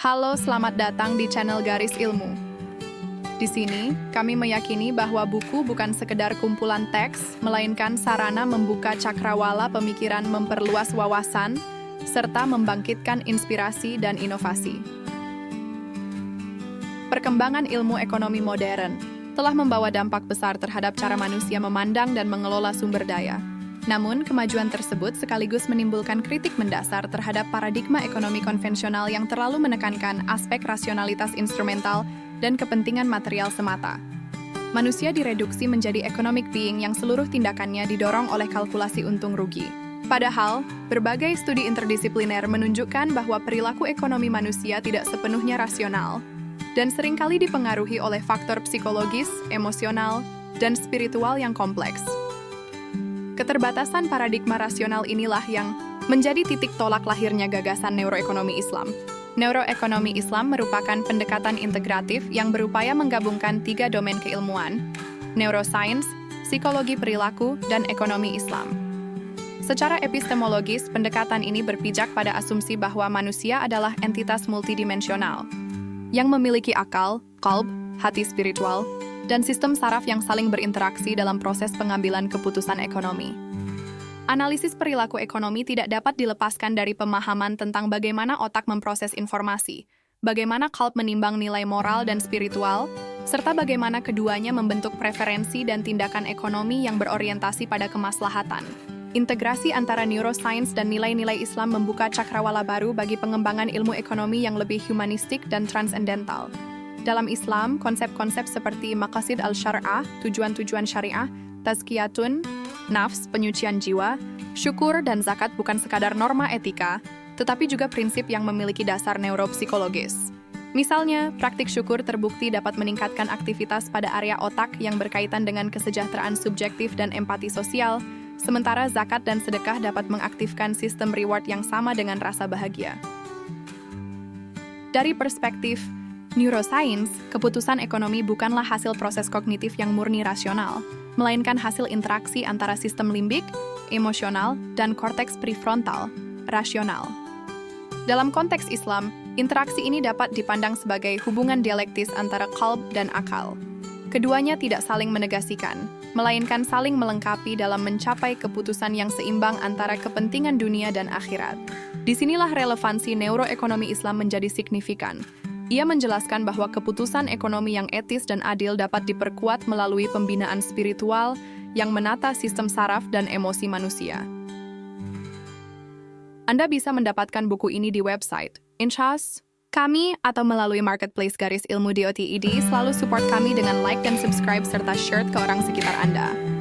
Halo, selamat datang di channel Garis Ilmu. Di sini, kami meyakini bahwa buku bukan sekedar kumpulan teks, melainkan sarana membuka cakrawala pemikiran, memperluas wawasan, serta membangkitkan inspirasi dan inovasi. Perkembangan ilmu ekonomi modern telah membawa dampak besar terhadap cara manusia memandang dan mengelola sumber daya. Namun, kemajuan tersebut sekaligus menimbulkan kritik mendasar terhadap paradigma ekonomi konvensional yang terlalu menekankan aspek rasionalitas instrumental dan kepentingan material semata. Manusia direduksi menjadi economic being yang seluruh tindakannya didorong oleh kalkulasi untung rugi. Padahal, berbagai studi interdisipliner menunjukkan bahwa perilaku ekonomi manusia tidak sepenuhnya rasional dan seringkali dipengaruhi oleh faktor psikologis, emosional, dan spiritual yang kompleks. Keterbatasan paradigma rasional inilah yang menjadi titik tolak lahirnya gagasan neuroekonomi Islam. Neuroekonomi Islam merupakan pendekatan integratif yang berupaya menggabungkan 3 domain keilmuan: neuroscience, psikologi perilaku, dan ekonomi Islam. Secara epistemologis, pendekatan ini berpijak pada asumsi bahwa manusia adalah entitas multidimensional yang memiliki akal, qalb, hati spiritual, dan sistem saraf yang saling berinteraksi dalam proses pengambilan keputusan ekonomi. Analisis perilaku ekonomi tidak dapat dilepaskan dari pemahaman tentang bagaimana otak memproses informasi, bagaimana qalb menimbang nilai moral dan spiritual, serta bagaimana keduanya membentuk preferensi dan tindakan ekonomi yang berorientasi pada kemaslahatan. Integrasi antara neuroscience dan nilai-nilai Islam membuka cakrawala baru bagi pengembangan ilmu ekonomi yang lebih humanistik dan transendental. Dalam Islam, konsep-konsep seperti maqasid al-syar'ah, tujuan-tujuan syariah, tazkiyatun, nafs, penyucian jiwa, syukur, dan zakat bukan sekadar norma etika, tetapi juga prinsip yang memiliki dasar neuropsikologis. Misalnya, praktik syukur terbukti dapat meningkatkan aktivitas pada area otak yang berkaitan dengan kesejahteraan subjektif dan empati sosial, sementara zakat dan sedekah dapat mengaktifkan sistem reward yang sama dengan rasa bahagia. Dari perspektif neuroscience, keputusan ekonomi bukanlah hasil proses kognitif yang murni rasional, melainkan hasil interaksi antara sistem limbik, emosional, dan korteks prefrontal, rasional. Dalam konteks Islam, interaksi ini dapat dipandang sebagai hubungan dialektis antara qalb dan akal. Keduanya tidak saling menegasikan, melainkan saling melengkapi dalam mencapai keputusan yang seimbang antara kepentingan dunia dan akhirat. Disinilah relevansi neuroekonomi Islam menjadi signifikan. Ia menjelaskan bahwa keputusan ekonomi yang etis dan adil dapat diperkuat melalui pembinaan spiritual yang menata sistem saraf dan emosi manusia. Anda bisa mendapatkan buku ini di website Inshas kami atau melalui marketplace Garis Ilmu DOTID. Selalu support kami dengan like dan subscribe serta share ke orang sekitar Anda.